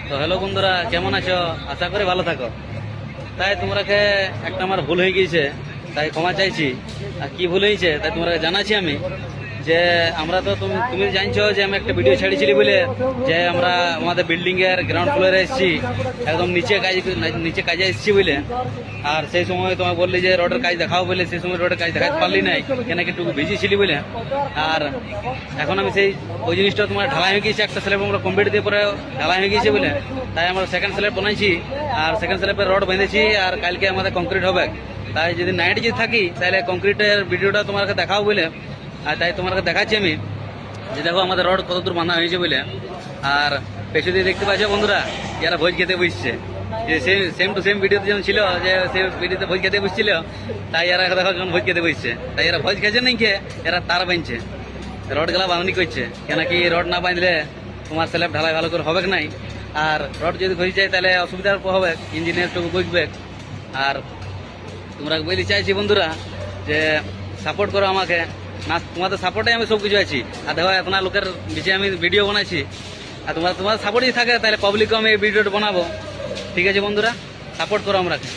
তো হ্যালো বন্ধুরা, কেমন আছো? আশা করি ভালো থাকো। তাই তোমরাকে একটা আমার ভুল হয়ে গিয়েছে, তাই ক্ষমা চাইছি। আর কি ভুল হয়েছে তাই তোমরা জানাচ্ছি আমি, যে আমরা তো তুমি জানছো যে আমি একটা ভিডিও ছেড়েছিলি বলে যে আমরা আমাদের বিল্ডিং এর গ্রাউন্ড ফ্লোরে এসেছি, একদম নিচে কাজে এসেছি বলে। আর সেই সময় তোমার বললি যে রোডের কাজ দেখাও বলে, সেই সময় রোডের কাজ দেখাতে পারলি নাই, কেন কি একটু বিজি ছিলি বলে। আর এখন আমি ওই জিনিসটা তোমার ঢালাই হয়ে গিয়েছে, একটা স্ল্যাব আমরা কমপ্লিট দিয়ে পরে ঢালাই হয়ে গিয়েছে বলে, তাই আমরা সেকেন্ড স্ল্যাব বানাইছি। আর সেকেন্ড স্ল্যাবের রড বেঁধেছি, আর কালকে আমাদের কংক্রিট হবে। তাই যদি নাইট যদি থাকি তাহলে কংক্রিটের ভিডিওটা তোমাকে দেখাও বলে। আর তাই তোমাকে দেখাচ্ছি আমি যে দেখো আমাদের রড কত দূর বাঁধা হয়েছে বলে। আর পেছনে দিয়ে দেখতে পাচ্ছ বন্ধুরা, যারা ভোজ খেতে বসছে, যে সেম টু সেম ভিডিওতে যেমন ছিল যে সেই ভিডিওতে ভোজ খেতে বসছিল, তাই এরা দেখো যখন ভোজ খেতে বসছে, তাই এরা ভোজ খেয়েছে নাকি খেয়ে এরা তার বাঁধছে, রড গেলা বাঁধনি করছে। কেন কি রড না বাঁধলে তোমার স্ল্যাব ঢালাই ভালো করে হবে নাই। আর রড যদি ঘুরে যায় তাহলে অসুবিধার হবে, ইঞ্জিনিয়ার টুকু বুঝবে। আর তোমরা বলতে চাইছি বন্ধুরা যে সাপোর্ট করো আমাকে, না তোমাদের সাপোর্টে আমি সব কিছু আছি। আর দেখো আপনার লোকের বিষয়ে আমি ভিডিও বানাইছি, আর তোমার সাপোর্টই থাকে তাহলে পাবলিকও আমি এই ভিডিওটা বানাবো। ঠিক আছে বন্ধুরা, সাপোর্ট করো আমাকে।